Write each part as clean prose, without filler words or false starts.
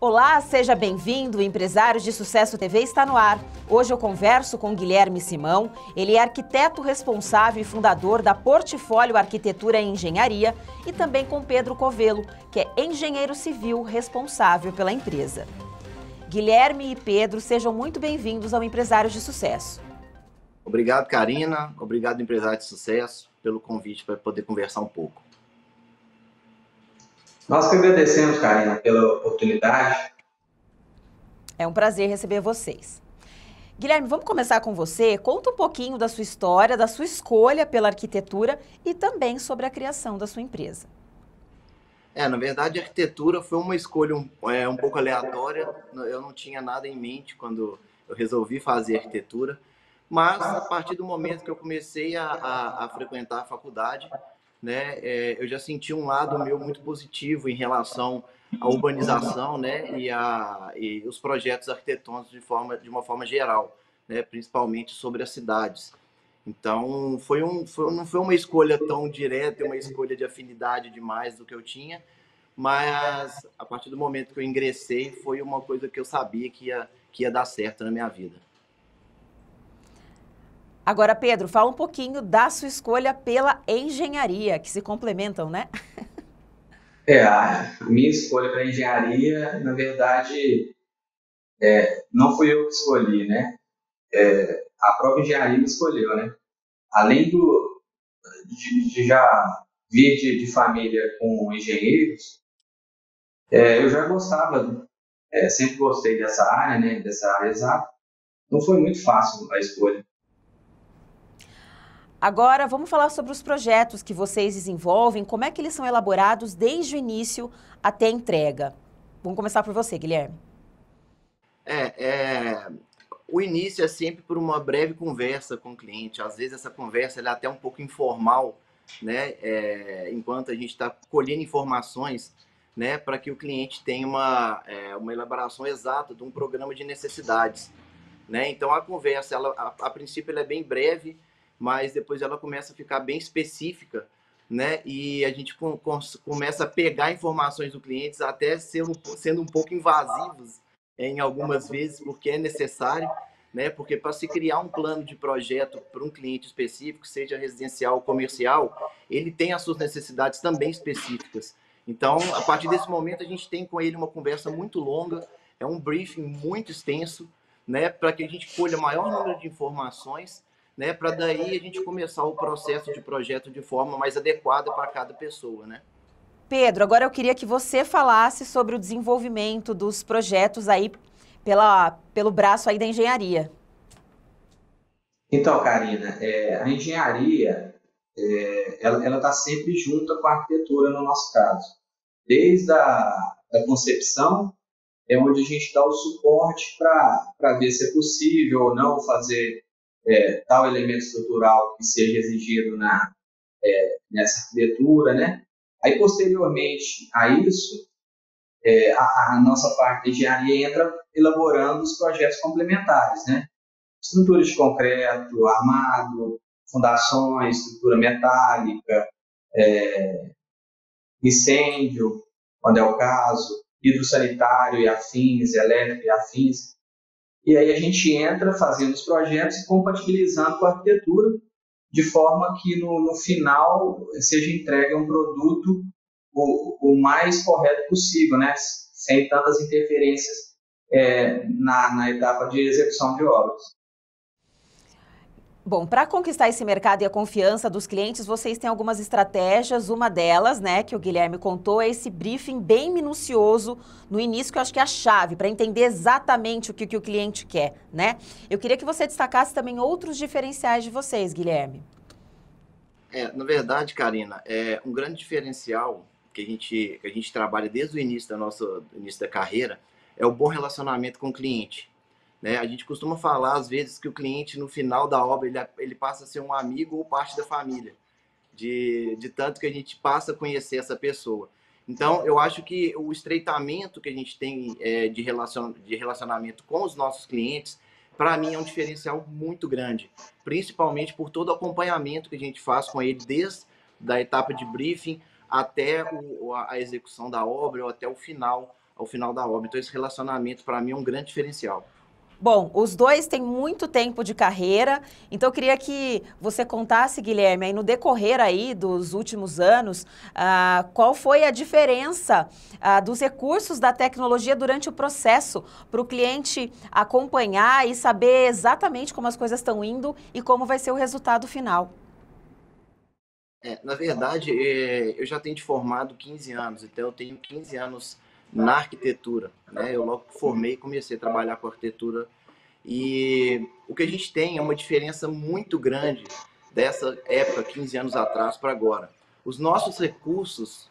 Olá, seja bem-vindo. Empresários de Sucesso TV está no ar. Hoje eu converso com Guilherme Simão. Ele é arquiteto responsável e fundador da Portfólio Arquitetura e Engenharia, e também com Pedro Covelo, que é engenheiro civil responsável pela empresa. Guilherme e Pedro, sejam muito bem-vindos ao Empresários de Sucesso. Obrigado, Karina. Obrigado, Empresário de Sucesso, pelo convite para poder conversar um pouco. Nós que agradecemos, Karina, pela oportunidade. É um prazer receber vocês. Guilherme, vamos começar com você. Conta um pouquinho da sua história, da sua escolha pela arquitetura e também sobre a criação da sua empresa. Na verdade, a arquitetura foi uma escolha um pouco aleatória. Eu não tinha nada em mente quando eu resolvi fazer arquitetura. Mas, a partir do momento que eu comecei a frequentar a faculdade, né, eu já senti um lado meu muito positivo em relação à urbanização, né, e os projetos arquitetônicos de uma forma geral, né, principalmente sobre as cidades. Então, não foi uma escolha tão direta, uma escolha de afinidade demais do que eu tinha, mas a partir do momento que eu ingressei, foi uma coisa que eu sabia que ia dar certo na minha vida. Agora, Pedro, fala um pouquinho da sua escolha pela engenharia, que se complementam, né? A minha escolha para engenharia, na verdade, não fui eu que escolhi, né? A própria engenharia me escolheu, né? Além de já vir de família com engenheiros, eu já gostava, sempre gostei dessa área, né? Dessa área exata. Não foi muito fácil a escolha. Agora, vamos falar sobre os projetos que vocês desenvolvem, como é que eles são elaborados desde o início até a entrega. Vamos começar por você, Guilherme. O início é sempre por uma breve conversa com o cliente. Às vezes essa conversa é até um pouco informal, né? Enquanto a gente está colhendo informações, né, para que o cliente tenha uma elaboração exata de um programa de necessidades, né? Então a conversa, a princípio, ela é bem breve, mas depois ela começa a ficar bem específica, né? E a gente começa a pegar informações do cliente até sendo um pouco invasivos em algumas vezes, porque é necessário, né? Porque para se criar um plano de projeto para um cliente específico, seja residencial ou comercial, ele tem as suas necessidades também específicas. Então, a partir desse momento, a gente tem com ele uma conversa muito longa, é um briefing muito extenso, né? Para que a gente colha o maior número de informações, né, para daí a gente começar o processo de projeto de forma mais adequada para cada pessoa, né? Pedro, agora eu queria que você falasse sobre o desenvolvimento dos projetos aí pelo braço aí da engenharia. Então, Karina, a engenharia, ela está sempre junta com a arquitetura no nosso caso. Desde da concepção, é onde a gente dá o suporte para ver se é possível ou não fazer tal elemento estrutural que seja exigido nessa arquitetura, né? Aí, posteriormente a isso, a nossa parte de engenharia entra elaborando os projetos complementares, né? Estrutura de concreto, armado, fundações, estrutura metálica, incêndio, quando é o caso, hidrossanitário e afins, elétrico e afins. E aí a gente entra fazendo os projetos e compatibilizando com a arquitetura, de forma que no final seja entregue um produto o mais correto possível, né? Sem tantas interferências na etapa de execução de obras. Bom, para conquistar esse mercado e a confiança dos clientes, vocês têm algumas estratégias. Uma delas, né, que o Guilherme contou, é esse briefing bem minucioso no início, que eu acho que é a chave para entender exatamente o que o cliente quer, né? Eu queria que você destacasse também outros diferenciais de vocês, Guilherme. Na verdade, Karina, um grande diferencial que a gente trabalha desde o início início da carreira é o bom relacionamento com o cliente. Né? A gente costuma falar, às vezes, que o cliente, no final da obra, ele passa a ser um amigo ou parte da família, de tanto que a gente passa a conhecer essa pessoa. Então, eu acho que o estreitamento que a gente tem de relacionamento com os nossos clientes, para mim, é um diferencial muito grande, principalmente por todo o acompanhamento que a gente faz com ele, desde a etapa de briefing até a execução da obra ou até o final ao final da obra. Então, esse relacionamento, para mim, é um grande diferencial. Bom, os dois têm muito tempo de carreira, então eu queria que você contasse, Guilherme, aí no decorrer aí dos últimos anos, qual foi a diferença dos recursos da tecnologia durante o processo para o cliente acompanhar e saber exatamente como as coisas estão indo e como vai ser o resultado final. Na verdade, eu já tenho de formado 15 anos, então eu tenho 15 anos na arquitetura, né? Eu logo formei e comecei a trabalhar com arquitetura. E o que a gente tem é uma diferença muito grande dessa época, 15 anos atrás, para agora. Os nossos recursos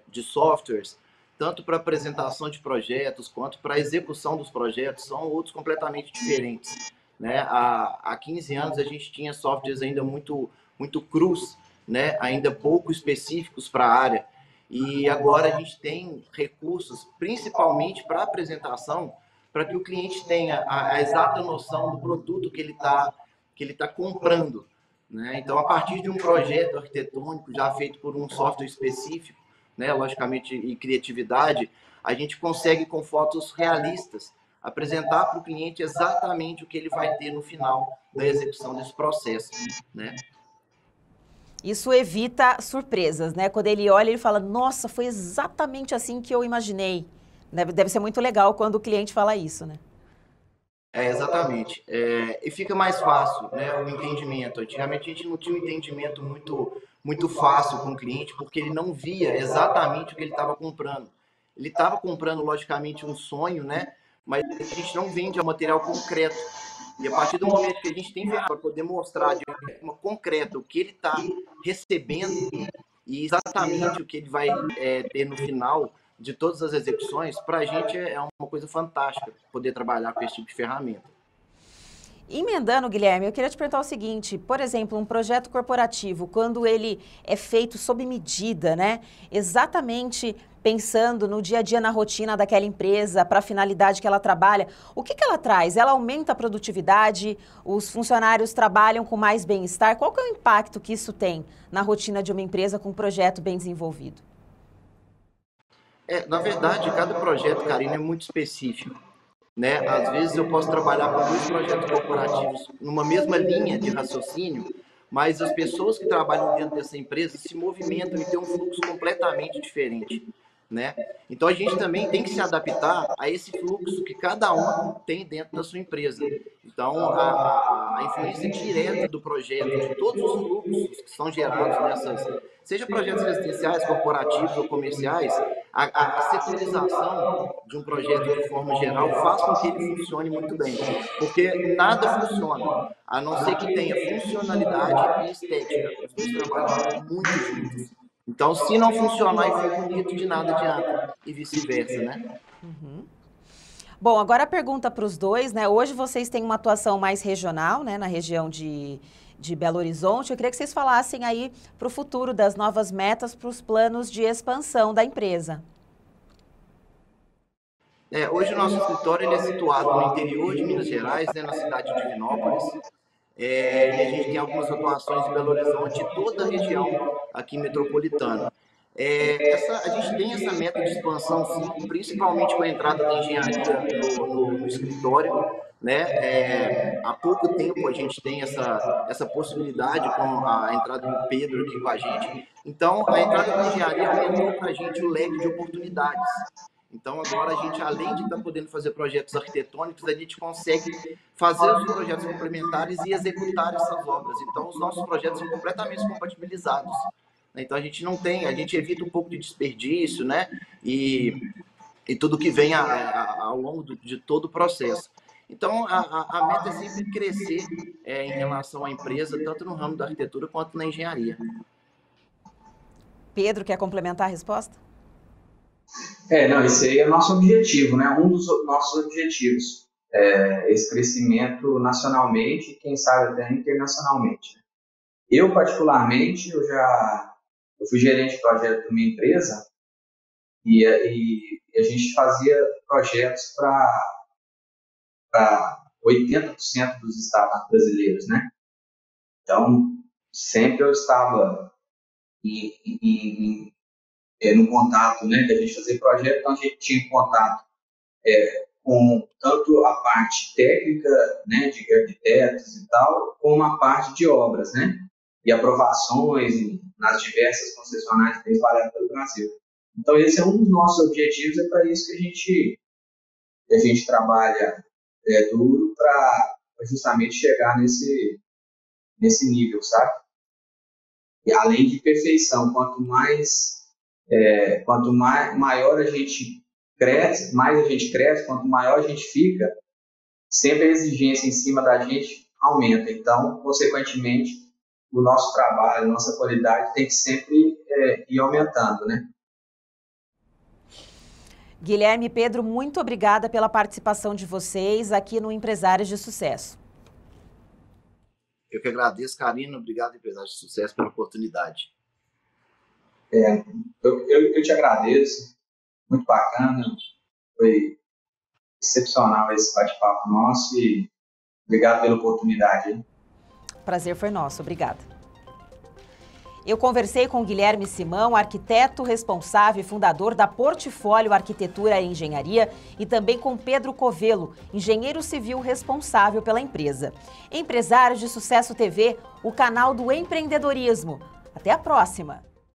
de softwares, tanto para apresentação de projetos quanto para execução dos projetos, são outros completamente diferentes, né? Há 15 anos a gente tinha softwares ainda muito crus, né? Ainda pouco específicos para a área. E agora a gente tem recursos, principalmente para apresentação, para que o cliente tenha a exata noção do produto que ele tá comprando, né? Então, a partir de um projeto arquitetônico já feito por um software específico, né, logicamente, e criatividade, a gente consegue, com fotos realistas, apresentar para o cliente exatamente o que ele vai ter no final da execução desse processo, né? Isso evita surpresas, né? Quando ele olha, ele fala, nossa, foi exatamente assim que eu imaginei. Deve ser muito legal quando o cliente fala isso, né? Exatamente. E fica mais fácil, né, o entendimento. Antigamente a gente não tinha um entendimento muito fácil com o cliente, porque ele não via exatamente o que ele estava comprando. Ele estava comprando, logicamente, um sonho, né? Mas a gente não vende o material concreto. E a partir do momento que a gente tem para poder mostrar de forma concreta o que ele está recebendo e exatamente o que ele vai ter no final de todas as execuções, para a gente é uma coisa fantástica poder trabalhar com esse tipo de ferramenta. Emendando, Guilherme, eu queria te perguntar o seguinte, por exemplo, um projeto corporativo, quando ele é feito sob medida, né? Exatamente pensando no dia a dia, na rotina daquela empresa, para a finalidade que ela trabalha, o que ela traz? Ela aumenta a produtividade, os funcionários trabalham com mais bem-estar? Qual que é o impacto que isso tem na rotina de uma empresa com um projeto bem desenvolvido? Na verdade, cada projeto, Karina, é muito específico, né? Às vezes eu posso trabalhar com dois projetos corporativos numa mesma linha de raciocínio, mas as pessoas que trabalham dentro dessa empresa se movimentam e têm um fluxo completamente diferente, né? Então a gente também tem que se adaptar a esse fluxo que cada um tem dentro da sua empresa. Então a influência direta do projeto, de todos os fluxos que são gerados seja projetos residenciais, corporativos ou comerciais, a setorização de um projeto de forma geral faz com que ele funcione muito bem, porque nada funciona, a não ser que tenha funcionalidade e estética. Os dois trabalham muito juntos. Então, se não funcionar e for bonito, de nada adianta, e vice-versa, né? Uhum. Bom, agora a pergunta para os dois, né? Hoje vocês têm uma atuação mais regional, né, na região de Belo Horizonte. Eu queria que vocês falassem aí para o futuro das novas metas, para os planos de expansão da empresa. Hoje o nosso escritório ele é situado no interior de Minas Gerais, né, na cidade de Divinópolis, e a gente tem algumas atuações em Belo Horizonte e toda a região aqui metropolitana. A gente tem essa meta de expansão, sim, principalmente com a entrada da engenharia no escritório, né? Há pouco tempo a gente tem essa possibilidade com a entrada do Pedro aqui com a gente. Então, a entrada da engenharia aumentou para a gente o leque de oportunidades. Então, agora a gente, além de estar podendo fazer projetos arquitetônicos, a gente consegue fazer os projetos complementares e executar essas obras. Então, os nossos projetos são completamente compatibilizados. Então, a gente não tem, a gente evita um pouco de desperdício, né? E tudo que vem ao longo de todo o processo. Então, a meta é sempre crescer em relação à empresa, tanto no ramo da arquitetura quanto na engenharia. Pedro, quer complementar a resposta? Não, esse aí é o nosso objetivo, né? Um dos nossos objetivos. Esse crescimento nacionalmente e, quem sabe, até internacionalmente. Eu, particularmente, eu fui gerente de projeto de uma empresa e a gente fazia projetos para 80% dos estados brasileiros, né? Então, sempre eu estava em no contato, né, da gente fazer projeto, então a gente tinha contato com tanto a parte técnica, né, de arquitetos e tal, como a parte de obras, né, e aprovações nas diversas concessionárias que espalhadas pelo Brasil. Então esse é um dos nossos objetivos, é para isso que a gente trabalha duro para justamente chegar nesse nível, sabe? E além de perfeição, quanto maior a gente cresce, mais a gente cresce, quanto maior a gente fica, sempre a exigência em cima da gente aumenta. Então, consequentemente, o nosso trabalho, a nossa qualidade tem que sempre ir aumentando, né? Guilherme e Pedro, muito obrigada pela participação de vocês aqui no Empresários de Sucesso. Eu que agradeço, Karina. Obrigado, Empresários de Sucesso, pela oportunidade. Eu te agradeço. Muito bacana. Foi excepcional esse bate-papo nosso e obrigado pela oportunidade. Prazer foi nosso. Obrigada. Eu conversei com Guilherme Simão, arquiteto responsável e fundador da Portfólio Arquitetura e Engenharia, e também com Pedro Covelo, engenheiro civil responsável pela empresa. Empresários de Sucesso TV, o canal do empreendedorismo. Até a próxima!